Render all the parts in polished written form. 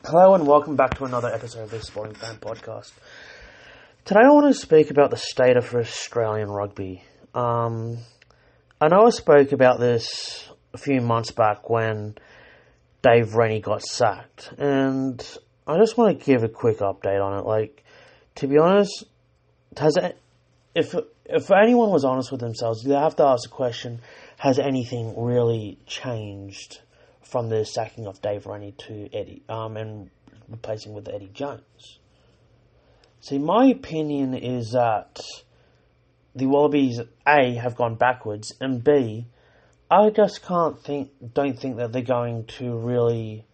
Hello and welcome back to another episode of the Sporting Fan Podcast. Today I want to speak about the state of Australian rugby. I know I spoke about this a few months back when Dave Rennie got sacked, and I just want to give a quick update on it. To be honest, if anyone was honest with themselves, they have to ask the question, has anything really changed from the sacking of Dave Rennie to Eddie, and replacing with Eddie Jones? See, my opinion is that the Wallabies, A, have gone backwards, and B, I just don't think that they're going to really...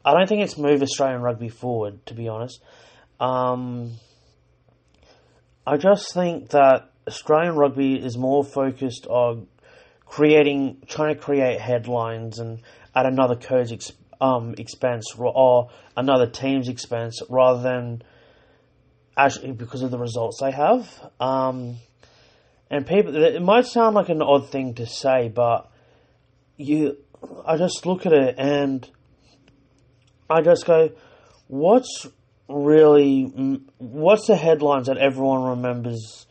I don't think it's moved Australian rugby forward, to be honest. I just think that Australian rugby is more focused on trying to create headlines and at another coach's expense or another team's expense, rather than actually because of the results they have. And people, it might sound like an odd thing to say, but I just look at it and I just go, what's the headlines that everyone remembers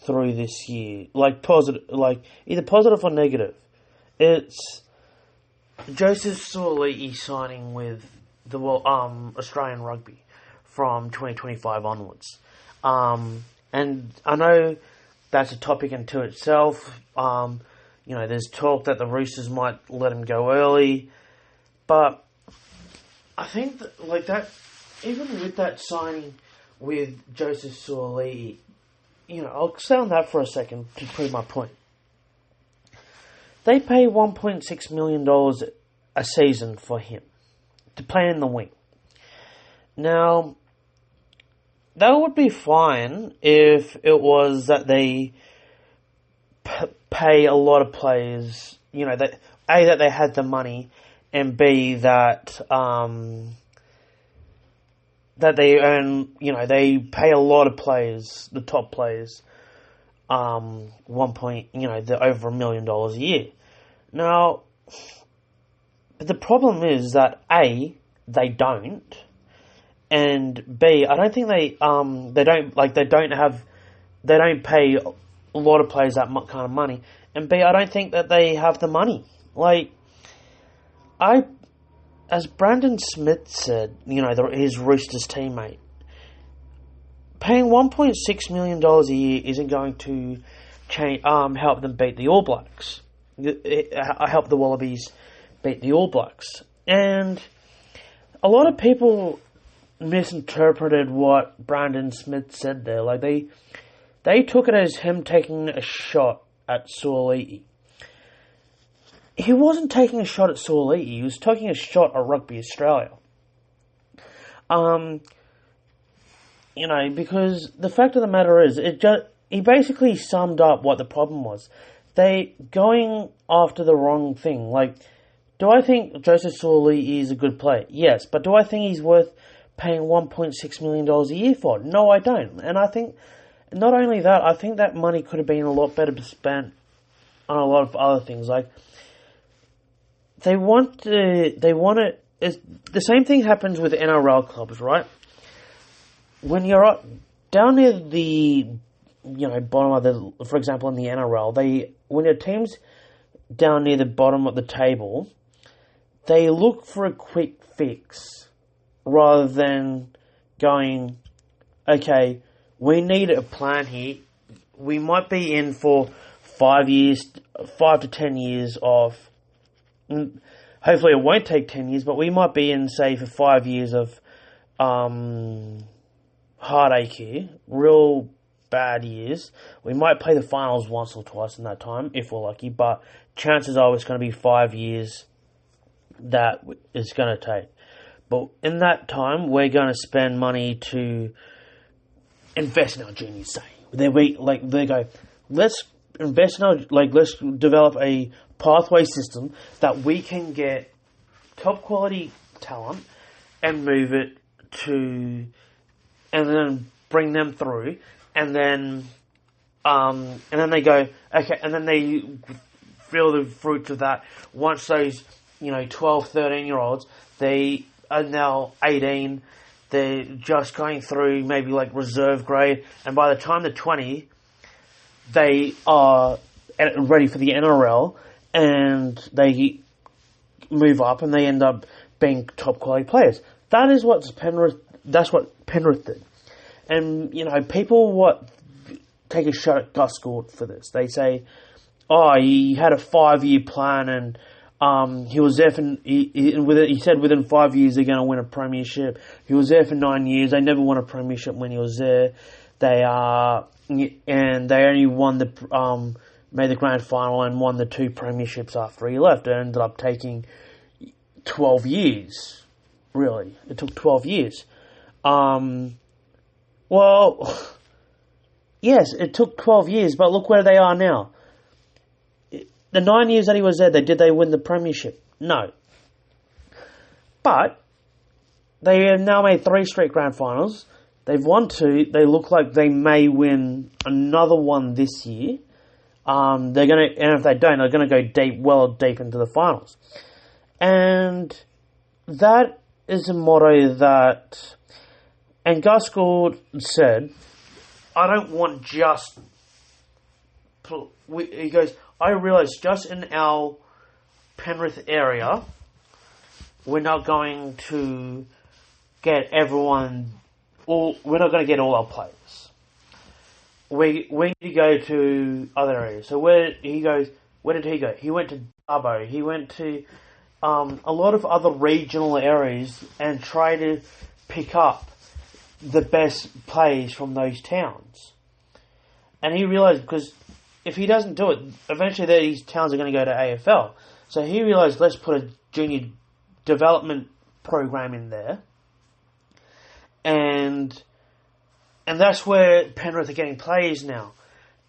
through this year? Either positive or negative. It's Joseph Suaalii signing with the Australian rugby from 2025 onwards. And I know that's a topic unto itself. There's talk that the Roosters might let him go early, but I think that even with that signing with Joseph Suaalii, I'll stay on that for a second to prove my point. They pay $1.6 million a season for him to play in the wing. Now, that would be fine if it was that they pay a lot of players, that A, that they had the money, and B, that they earn, they pay a lot of players, the top players, they're over $1 million a year. Now, but the problem is that A, they don't, and B, I don't think they don't pay a lot of players that kind of money, and B, I don't think that they have the money. As Brandon Smith said, his Roosters teammate, paying $1.6 million a year isn't going to help them beat the All Blacks. Help the Wallabies beat the All Blacks. And a lot of people misinterpreted what Brandon Smith said there. They took it as him taking a shot at Suaalii. He wasn't taking a shot at Suaalii. He was taking a shot at Rugby Australia. Because the fact of the matter is, he basically summed up what the problem was. They going after the wrong thing. Do I think Joseph Suaalii is a good player? Yes, but do I think he's worth paying $1.6 million a year for? No, I don't. And I think, not only that, I think that money could have been a lot better spent on a lot of other things. The same thing happens with NRL clubs, right? When you're down near the, bottom of for example, in the NRL, when your team's down near the bottom of the table, they look for a quick fix rather than going, okay, we need a plan here. We might be in for 5 to 10 years of, hopefully it won't take 10 years, but we might be in, say, for 5 years of heartache here, real bad years. We might play the finals once or twice in that time, if we're lucky, but chances are it's going to be 5 years that it's going to take. But in that time, we're going to spend money to invest in our juniors, say. They go, let's invest in let's develop a pathway system that we can get top quality talent and move it to, and then bring them through, and then they go, okay, and then they feel the fruits of that. Once those 12, 13-year-olds, they are now 18. They're just going through maybe like reserve grade, and by the time they're 20, they are ready for the NRL, and they move up and they end up being top quality players. That's what Penrith did. And, people take a shot at Gus Gould for this. They say, he had a 5-year plan, and he was there he said within 5 years they're going to win a premiership. He was there for 9 years. They never won a premiership when he was there. They only made the grand final and won the 2 premierships after he left. It ended up taking 12 years. Really, it took 12 years. Yes, it took 12 years, but look where they are now. The 9 years that he was there, did they win the premiership? No. But they have now made 3 straight grand finals. They've won 2. They look like they may win another one this year. And if they don't, they're gonna go deep into the finals. And that is a motto that, and Gus Gould said, I don't want just. He goes, I realise just in our Penrith area, we're not going to get everyone. We're not going to get all our players. We need to go to other areas. So where did he go? He went to Dubbo. He went to a lot of other regional areas and try to pick up the best players from those towns. And he realised, because if he doesn't do it, eventually these towns are going to go to AFL. So he realised, let's put a junior development program in there. And that's where Penrith are getting players now.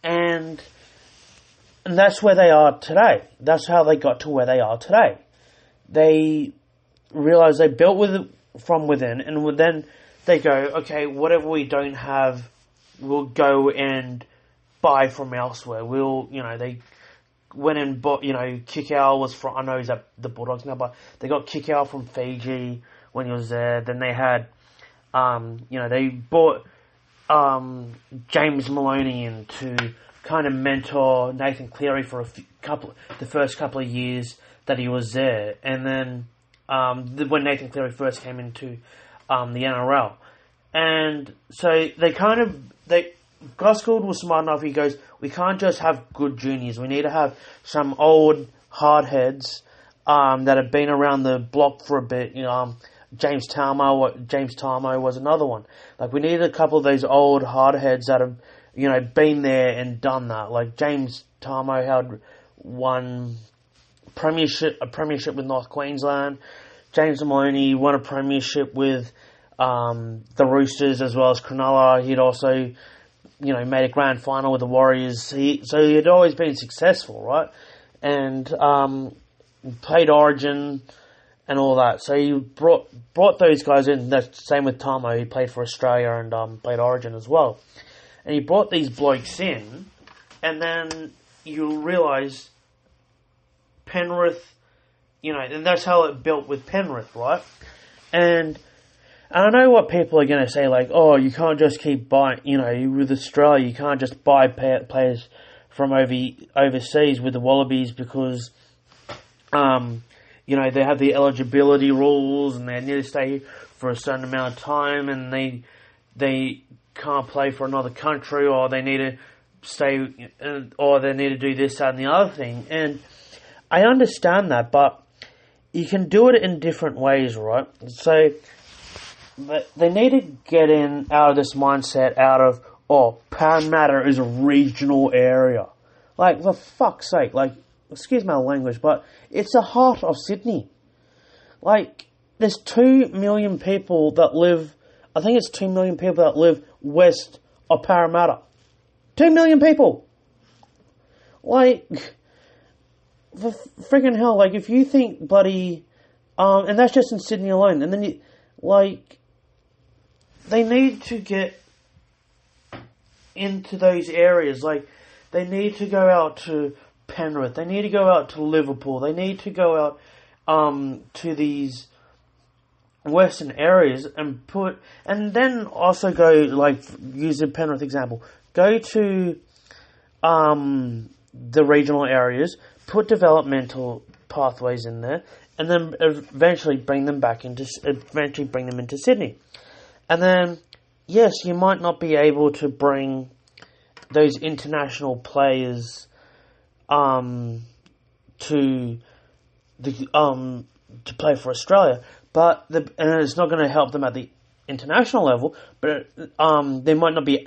And that's where they are today. That's how they got to where they are today. They realised they built from within, and then they go, okay, whatever we don't have, we'll go and buy from elsewhere. They went and bought, Kikau was from, I know he's at the Bulldogs now, but they got Kikau from Fiji when he was there. Then they had, they bought James Maloney in to kind of mentor Nathan Cleary for the first couple of years that he was there. And then when Nathan Cleary first came into the NRL. And so Gus Gould was smart enough. He goes, we can't just have good juniors. We need to have some old hardheads that have been around the block for a bit. James Tarmo was another one. Like, we need a couple of those old hardheads that have, been there and done that. Like James Tarmo had won a premiership with North Queensland. James Maloney won a premiership with the Roosters as well as Cronulla. He'd also, made a grand final with the Warriors. So he had always been successful, right? And played Origin and all that. So he brought those guys in. That's the same with Tamo. He played for Australia and played Origin as well. And he brought these blokes in, and then you realise Penrith, and that's how it built with Penrith, right? And I know what people are going to say, like, oh, you can't just keep buying, with Australia, you can't just buy players from overseas with the Wallabies because, they have the eligibility rules and they need to stay for a certain amount of time and they can't play for another country, or they need to stay, or they need to do this, that, and the other thing. And I understand that, but you can do it in different ways, right? So they need to get out of this mindset Parramatta is a regional area. Like, for fuck's sake, like, excuse my language, but it's the heart of Sydney. Like, there's 2 million people that live, I think it's 2 million people that live west of Parramatta. 2 million people! Like, for friggin' hell, like, if you think bloody, and that's just in Sydney alone, and then they need to get into those areas, like, they need to go out to Penrith, they need to go out to Liverpool, they need to go out to these Western areas and then also go, like, use the Penrith example, go to the regional areas, put developmental pathways in there, and then eventually bring them into Sydney. And then, yes, you might not be able to bring those international players to play for Australia, but and it's not going to help them at the international level. But they might not be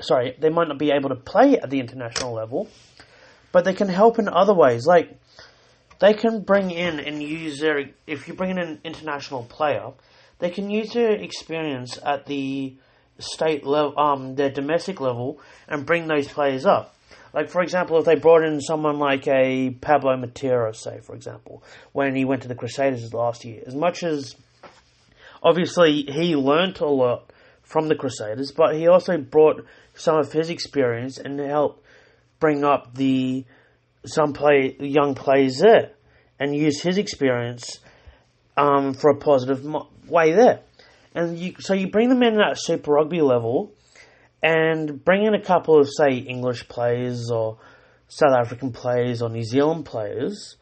able to play at the international level, but they can help in other ways. Like, they can bring in and use if you bring in an international player, they can use their experience at the state level, their domestic level, and bring those players up. Like, for example, if they brought in someone like a Pablo Matera, say, for example, when he went to the Crusaders last year, as much as obviously he learnt a lot from the Crusaders, but he also brought some of his experience and helped bring up young players there, and use his experience for a positive way there. And so you bring them in at Super Rugby level, and bring in a couple of, say, English players or South African players or New Zealand players.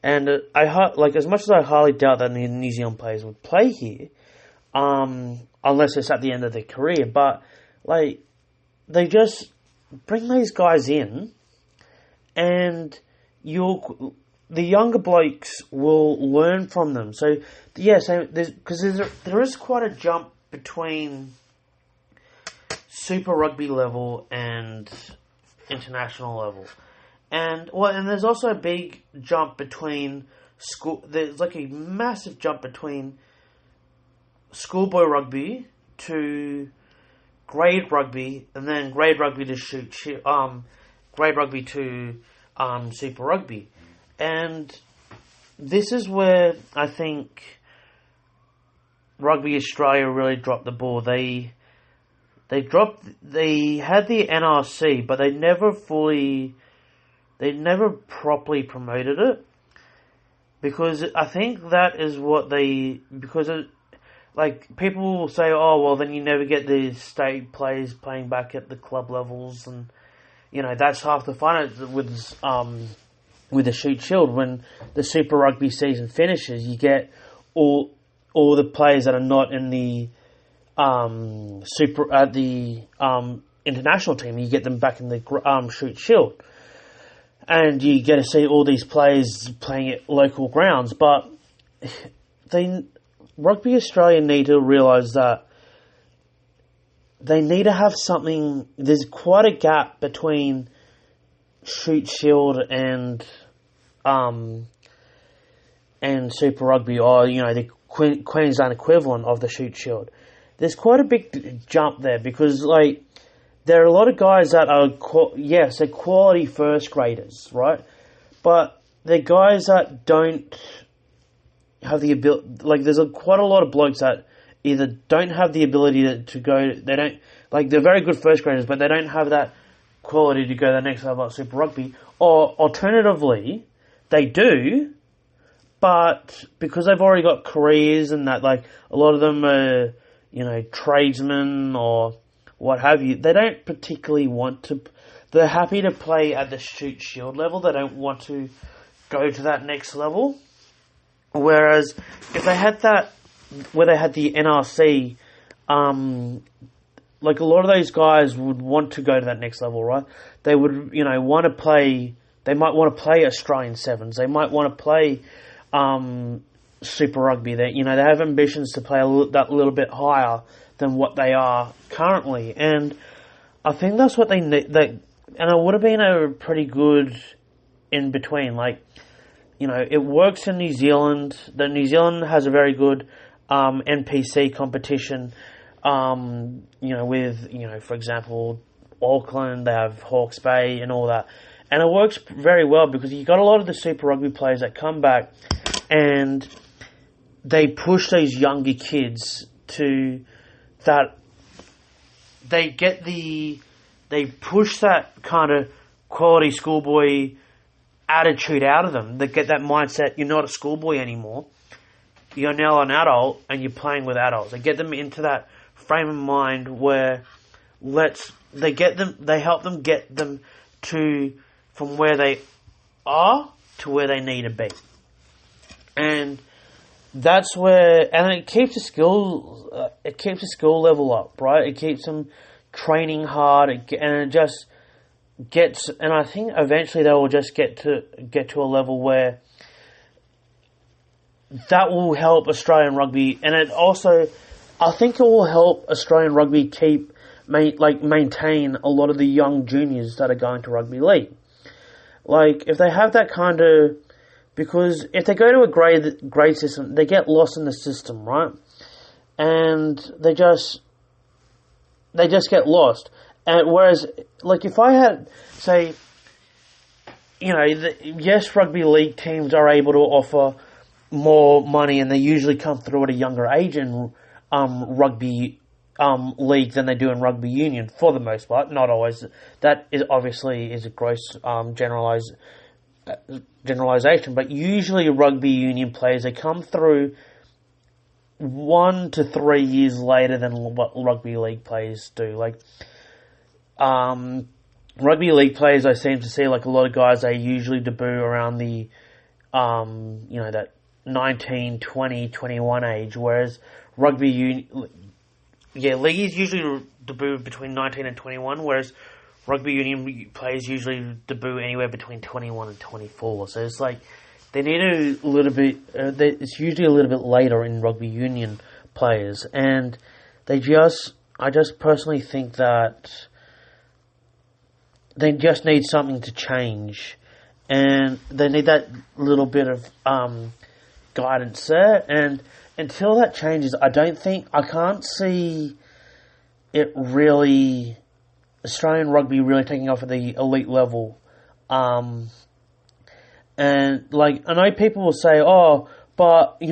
And as much as I highly doubt that the New Zealand players would play here, unless it's at the end of their career, but like, they just bring these guys in, and the younger blokes will learn from them. So there is quite a jump between Super Rugby level and international level, and there's also a big jump between school. There's like a massive jump between schoolboy rugby to grade rugby, and then grade rugby to grade rugby to Super Rugby, and this is where I think Rugby Australia really dropped the ball. They had the NRC, but they never properly promoted it, because I think that is what like, people will say, oh, well, then you never get the state players playing back at the club levels, and, you know, that's half the fun with the Shoot Shield. When the Super Rugby season finishes, you get all the players that are not in the international team, you get them back in the Shoot Shield, and you get to see all these players playing at local grounds. But Rugby Australia need to realise that they need to have something. There's quite a gap between Shoot Shield and Super Rugby, or, you know, the Queensland equivalent of the Shoot Shield. There's quite a big jump there, because, like, there are a lot of guys that are, they're quality first graders, right? But they're guys that don't have the ability. Like, there's quite a lot of blokes that either don't have the ability to go. They don't, like, they're very good first graders, but they don't have that quality to go to the next level at Super Rugby. Or alternatively, they do, but because they've already got careers and that, like, a lot of them are, you know, tradesmen or what have you, they don't particularly want to. They're happy to play at the Shoot Shield level. They don't want to go to that next level. Whereas if they had that, where they had the NRC, like, a lot of those guys would want to go to that next level, right? They would, you know, want to play. They might want to play Australian Sevens. They might want to play Super Rugby. They have ambitions to play that little bit higher than what they are currently, and I think that's what they need. And it would have been a pretty good in between. Like, you know, it works in New Zealand. New Zealand has a very good NPC competition. You know, with, you know, for example, Auckland, they have Hawke's Bay and all that. And it works very well, because you got a lot of the Super Rugby players that come back and they push those younger kids to that. They push that kind of quality schoolboy attitude out of them. They get that mindset, you're not a schoolboy anymore. you're now an adult and you're playing with adults. They get them into that frame of mind where they help them get them to from where they are to where they need to be. And that's where, and it keeps the skill level up, right? It keeps them training hard, and it just gets, and I think eventually they will just get to a level where that will help Australian rugby, and it also, I think it will help Australian rugby maintain a lot of the young juniors that are going to rugby league. Like, if they have that kind of, because if they go to a grade system, they get lost in the system, right? And they just get lost. And whereas, like, if I had, say, yes, rugby league teams are able to offer more money, and they usually come through at a younger age in rugby league than they do in rugby union, for the most part. Not always. That is obviously a gross generalization, but usually rugby union players, they come through 1 to 3 years later than what rugby league players do. Like, rugby league players, I seem to see, like, a lot of guys, they usually debut around the that 19, 20, 21 age, whereas rugby union, leagues usually debut between 19 and 21, whereas rugby union players usually debut anywhere between 21 and 24. So it's like they need a little bit. It's usually a little bit later in rugby union players, and I just personally think that they just need something to change, and they need that little bit of guidance there. And until that changes, I can't see it really, Australian rugby really taking off at the elite level. And, like, I know people will say, oh, but,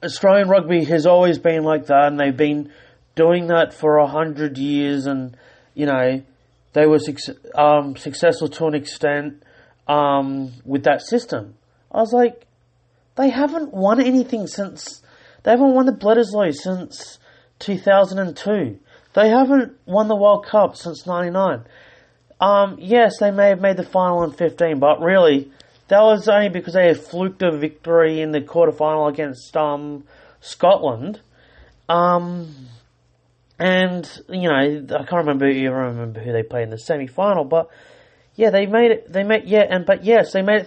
Australian rugby has always been like that, and they've been doing that for 100 years, and, they were successful to an extent with that system. I was like, they haven't won anything they haven't won the Bledisloe since 2002. They haven't won the World Cup since 99. Yes, they may have made the final in 15, but really, that was only because they had fluked a victory in the quarterfinal against Scotland. And, I can't remember who they played in the semi-final, but yeah, they made it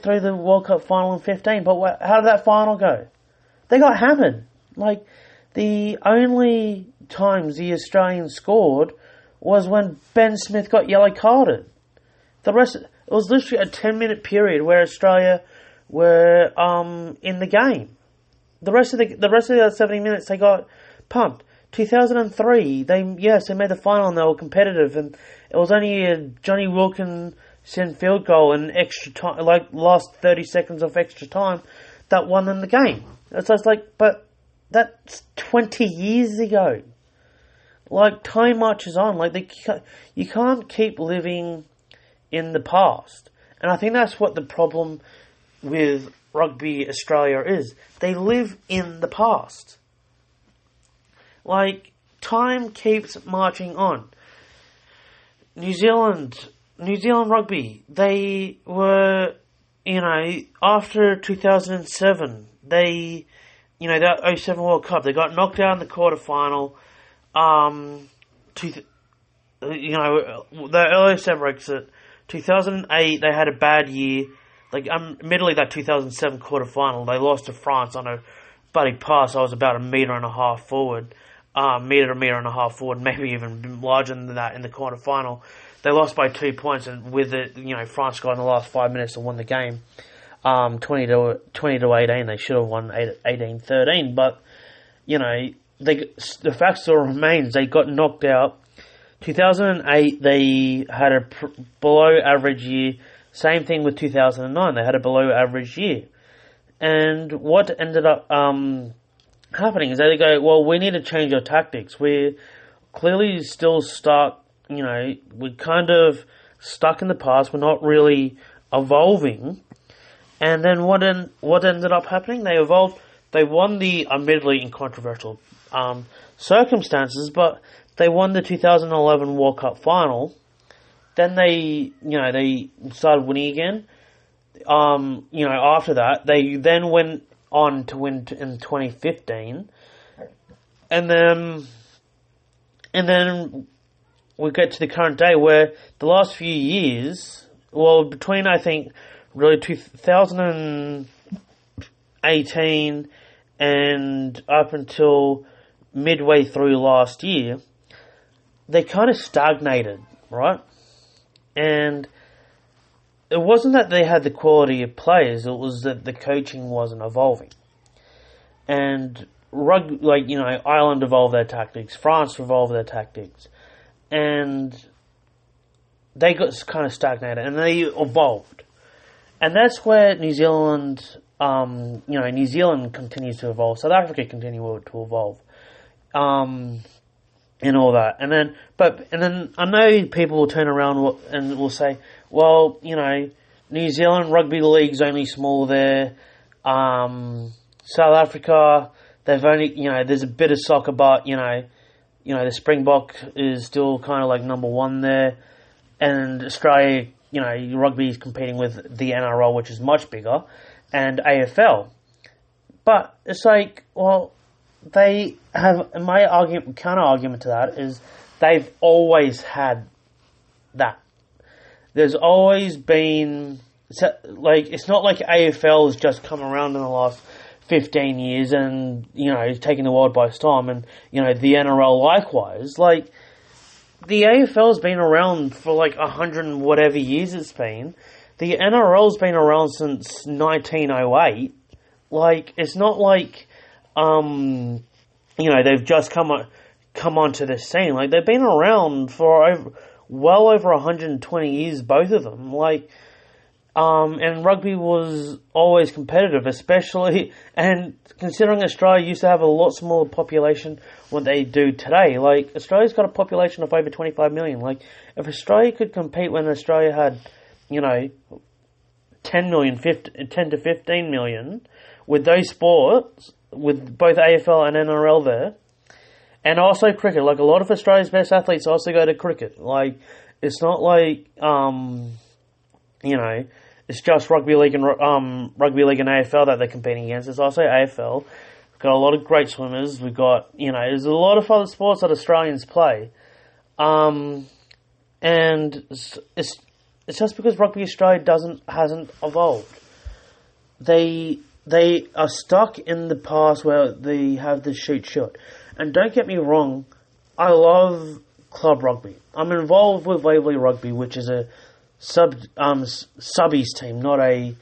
through the World Cup final in 15, but how did that final go? They got hammered. Like, the only times the Australians scored was when Ben Smith got yellow carded. The rest, it was literally a 10-minute period where Australia were in the game. The rest of the 70 minutes they got pumped. 2003, they made the final and they were competitive, and it was only a Johnny Wilkinson field goal and extra time, like last 30 seconds of extra time, that won them the game. So it's like, but that's 20 years ago. Like, time marches on. Like, you can't keep living in the past. And I think that's what the problem with Rugby Australia is. They live in the past. Like, time keeps marching on. New Zealand rugby, they were, after 2007, that 07 World Cup, they got knocked out in the quarterfinal. The earlier seven exit. 2008, they had a bad year. Like, admittedly, that 2007 quarterfinal, they lost to France on a bloody pass. I was about a metre and a half forward. Metre and a half forward, maybe even larger than that in the quarterfinal. They lost by 2 points, and with it, France got in the last 5 minutes and won the game, 20 to 18. They should have won 18-13, but the fact still remains they got knocked out. 2008, they had a below average year. Same thing with 2009, they had a below average year. And what ended up happening is they go, well, we need to change our tactics. We're clearly still stuck, we're kind of stuck in the past. We're not really evolving. And then what ended up happening? They evolved. They won the admittedly in controversial circumstances, but they won the 2011 World Cup final. Then they started winning again. After that, they then went on to win in 2015, and then we get to the current day where the last few years, well, between I think really 2018 and up until midway through last year, they kind of stagnated, right? And it wasn't that they had the quality of players, it was that the coaching wasn't evolving. And Ireland evolved their tactics, France evolved their tactics, and they got kind of stagnated, and they evolved. And that's where New Zealand continues to evolve. South Africa continues to evolve, and all that. And then I know people will turn around and will say, well, New Zealand rugby league's only small there. South Africa, they've only, there's a bit of soccer, but the Springbok is still kind of like number one there, and Australia, rugby is competing with the NRL, which is much bigger, and AFL. But it's like, well, they have, my counter argument to that is they've always had that. There's always been, it's not like AFL has just come around in the last 15 years and, taking the world by storm, and, the NRL likewise. Like, the AFL's been around for 100 and whatever years it's been. The NRL's been around since 1908. It's not like, they've just come onto the scene. They've been around for well over 120 years, both of them. And rugby was always competitive, especially, and considering Australia used to have a lot smaller population than they do today. Australia's got a population of over 25 million. If Australia could compete when Australia had, 10 to 15 million, with those sports, with both AFL and NRL there, and also cricket. A lot of Australia's best athletes also go to cricket. It's not it's just rugby league and AFL that they're competing against. It's also AFL. We've got a lot of great swimmers. We've got there's a lot of other sports that Australians play, and it's just because Rugby Australia hasn't evolved. They are stuck in the past where they have the shoot shot. And don't get me wrong, I love club rugby. I'm involved with Waverley Rugby, which is a subbies team, not a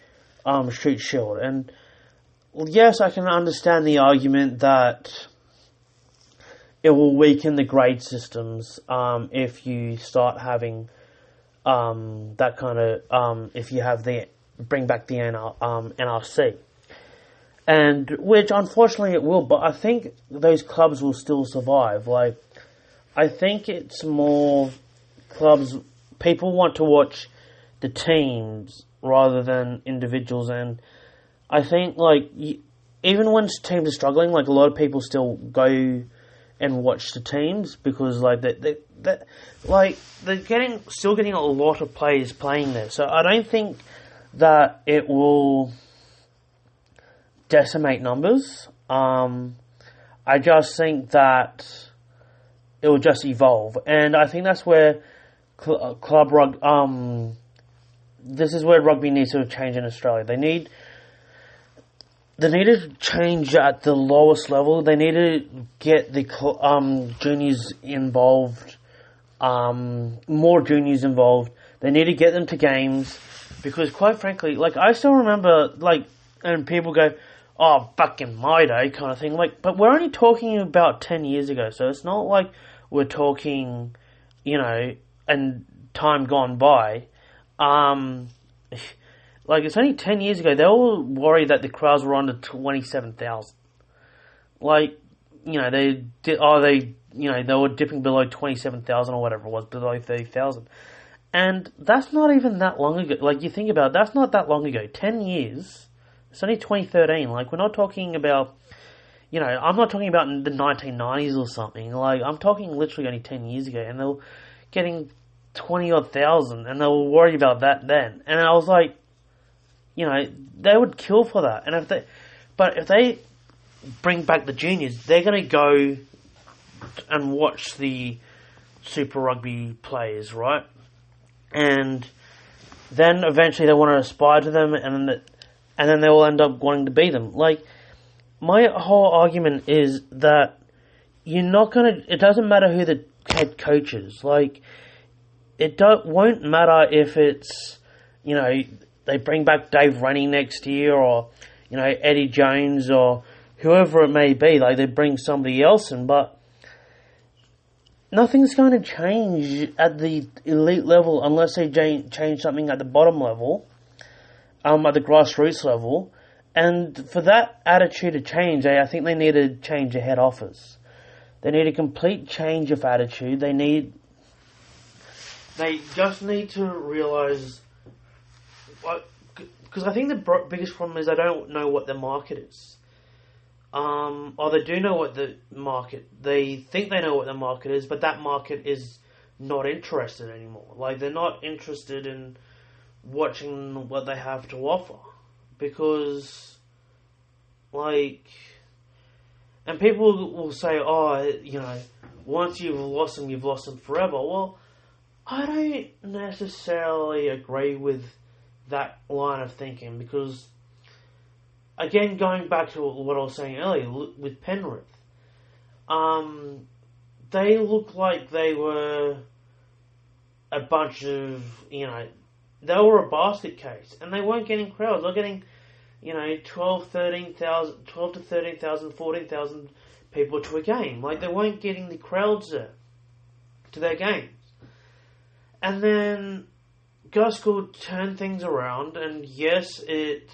shoot shield. And yes, I can understand the argument that it will weaken the grade systems if you start having that kind of if you have bring back the NRC. And which unfortunately it will, but I think those clubs will still survive. I think it's more clubs. People want to watch the teams rather than individuals, and I think even when teams are struggling, a lot of people still go and watch the teams because they're still getting a lot of players playing there. So I don't think that it will decimate numbers. I just think that it will just evolve, and I think that's where club rugby. This is where rugby needs to change in Australia. They need to change at the lowest level. They need to get the juniors involved, more juniors involved. They need to get them to games because, quite frankly, I still remember, and people go, "Oh, back in my day," kind of thing. But we're only talking about 10 years ago, so it's not like we're talking, and time gone by. It's only 10 years ago. They were worried that the crowds were under 27,000. They were dipping below 27,000 or whatever it was, below 30,000. And that's not even that long ago. Like, you think about it, that's not that long ago. 10 years. It's only 2013. Like, we're not talking about, I'm not talking about the 1990s or something. Like, I'm talking literally only 10 years ago. And they were getting 20-odd thousand. And they were worried about that then. And I was like, they would kill for that. And if they bring back the juniors, they're going to go and watch the Super Rugby players, right? And then eventually they want to aspire to them, and then they will end up wanting to be them. Like, my whole argument is that it doesn't matter who the head coach is. Like, won't matter if it's, they bring back Dave Rennie next year, or, Eddie Jones, or whoever it may be. Like, they bring somebody else in, but nothing's going to change at the elite level unless they change something at the bottom level, at the grassroots level. And for that attitude to change, I think they need to change the head office. They need a complete change of attitude. They just need to realise, because I think the biggest problem is they don't know what the market is. Or they do know what the market, they think they know what the market is, but that market is not interested anymore. Like, they're not interested in watching what they have to offer. Because, and people will say, once you've lost them forever. Well, I don't necessarily agree with that line of thinking, because again, going back to what I was saying earlier with Penrith, they look like they were a bunch of, they were a basket case, and they weren't getting crowds. They're getting, 12 to 13,000, 14,000 people to a game. Like, they weren't getting the crowds there to their games. And then Gaskell turned things around, and yes, it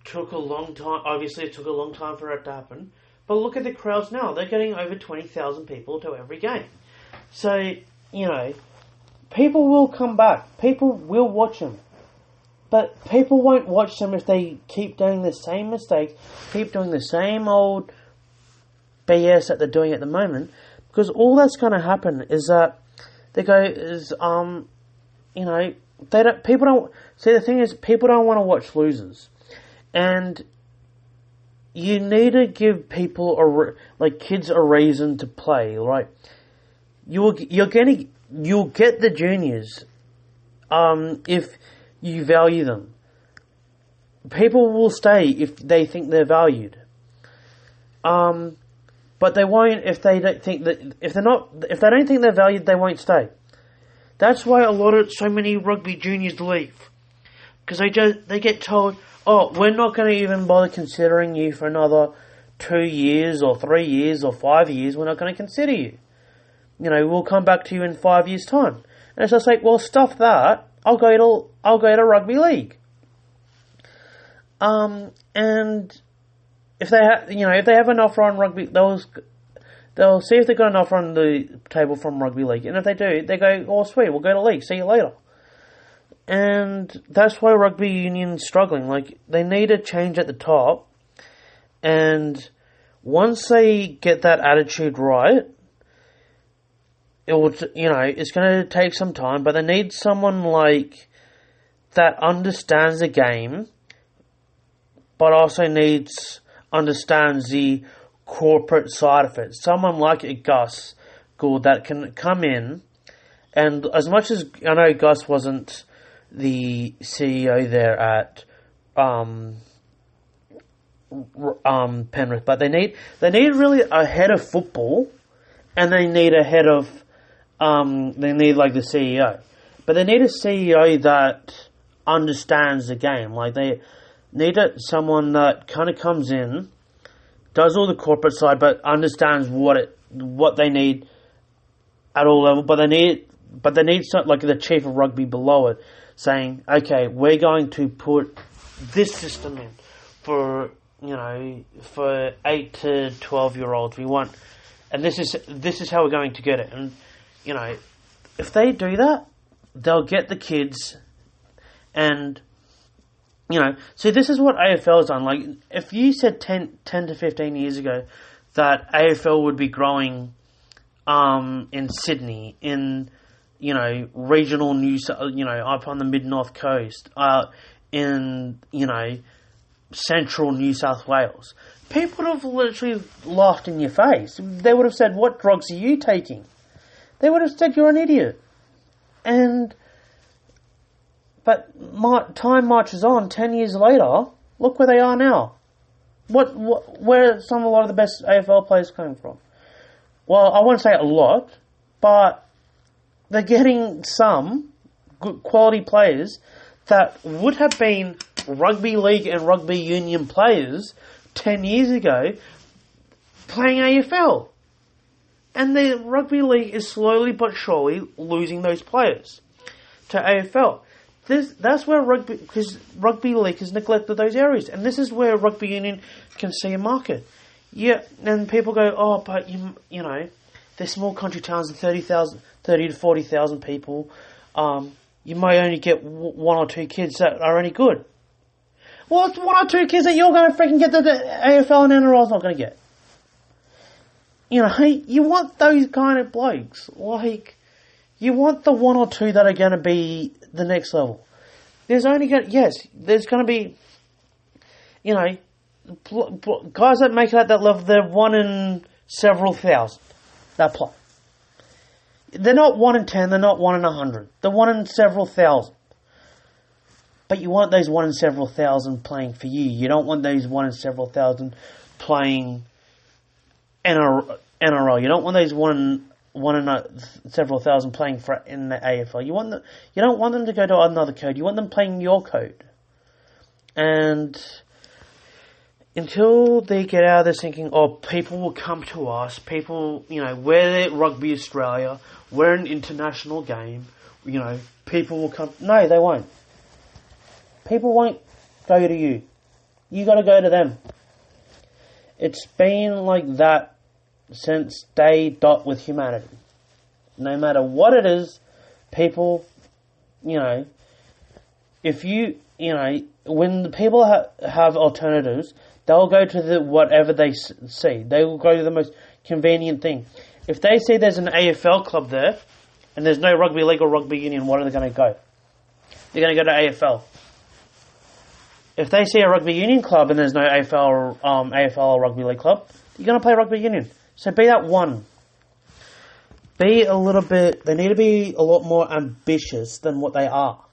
took a long time. Obviously, it took a long time for it to happen. But look at the crowds now. They're getting over 20,000 people to every game. So, people will come back. People will watch them. But people won't watch them if they keep doing the same mistakes, keep doing the same old BS that they're doing at the moment. Because all that's going to happen is that people don't. See, the thing is, people don't want to watch losers. And you need to give people kids a reason to play, right? You'll get the juniors, if you value them. People will stay if they think they're valued. But they won't if they don't think that if they don't think they're valued, they won't stay. That's why so many rugby juniors leave, because they get told, oh, we're not going to even bother considering you for another 2 years or 3 years or 5 years. We're not going to consider you. We'll come back to you in 5 years' time. And it's just like, well, stuff that. I'll go to rugby league. And if they have an offer on rugby, they'll see if they've got an offer on the table from rugby league. And if they do, they go, oh, sweet, we'll go to league. See you later. And that's why rugby union's struggling. Like, they need a change at the top. And once they get that attitude right, it's going to take some time, but they need someone that understands the game, but also understands the corporate side of it. Someone like a Gus Gould that can come in, and as much as I know Gus wasn't the CEO there at Penrith, but they need really a head of football, and they need a head of they need the CEO, but they need a CEO that understands the game. Like, they need someone that kind of comes in, does all the corporate side, but understands what they need at all levels. But they need something like the chief of rugby below it, saying, okay, we're going to put this system in for 8 to 12-year-olds. We want, and this is how we're going to get it. And if they do that, they'll get the kids and, see, this is what AFL has done. Like, if you said 10 to 15 years ago that AFL would be growing in Sydney, in, regional up on the mid-north coast, in, central New South Wales, people would have literally laughed in your face. They would have said, "What drugs are you taking?" They would have said, "You're an idiot." But time marches on. 10 years later, look where they are now. Where are a lot of the best AFL players coming from? Well, I won't say a lot, but they're getting some good quality players that would have been rugby league and rugby union players 10 years ago playing AFL. And the rugby league is slowly but surely losing those players to AFL. That's where because rugby league has neglected those areas, and this is where rugby union can see a market. Yeah, and people go, "Oh, but they're small country towns of 30 to 40,000 people. You may only get one or two kids that are any good." Well, it's one or two kids that you're going to freaking get that the AFL and NRL's not going to get. You want those kind of blokes. Like, you want the one or two that are going to be the next level. There's going to be, guys that make it at that level, they're one in several thousand that play. They're not 1 in 10, they're not 1 in 100. They're 1 in several thousand. But you want those 1 in several thousand playing for you. You don't want those 1 in several thousand playing NRL. You don't want those 1 in several thousand playing in the AFL. You don't want them to go to another code. You want them playing your code. And until they get out of this thinking, people will come to us. People, we're at Rugby Australia. We're an international game. People will come. No, they won't. People won't go to you. You got to go to them. It's been like that since day dot with humanity. No matter what it is, people, if when the people have alternatives, they'll go to whatever they see. They will go to the most convenient thing. If they see there's an AFL club there, and there's no rugby league or rugby union, what are they going to go? They're going to go to AFL. If they see a rugby union club and there's no AFL or rugby league club, you're going to play rugby union. So be that one. They need to be a lot more ambitious than what they are.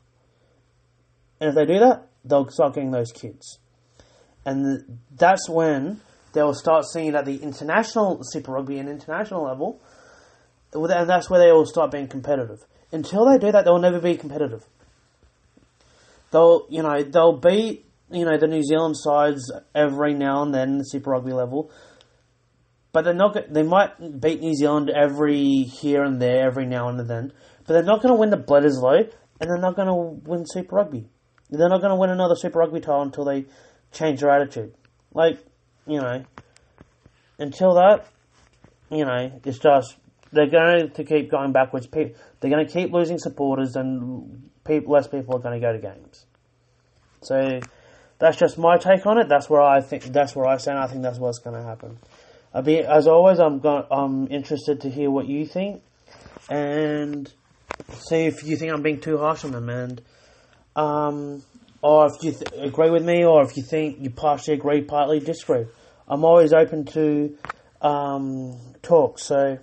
And if they do that, they'll start getting those kids. And that's when they'll start seeing it at the international Super Rugby and international level. And that's where they will start being competitive. Until they do that, they'll never be competitive. They'll beat, the New Zealand sides every now and then, the Super Rugby level. But they might beat New Zealand every here and there, every now and then. But they're not going to win the Bledisloe, and they're not going to win Super Rugby. They're not going to win another Super Rugby title until they change their attitude. Until that, it's just, they're going to keep going backwards. They're going to keep losing supporters, and less people are going to go to games. So that's just my take on it. That's where I stand. I think that's what's going to happen. As always, I'm interested to hear what you think, and see if you think I'm being too harsh on them, and or if you agree with me, or if you think you partially agree, partly disagree. I'm always open to talk. So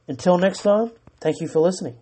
until next time, thank you for listening.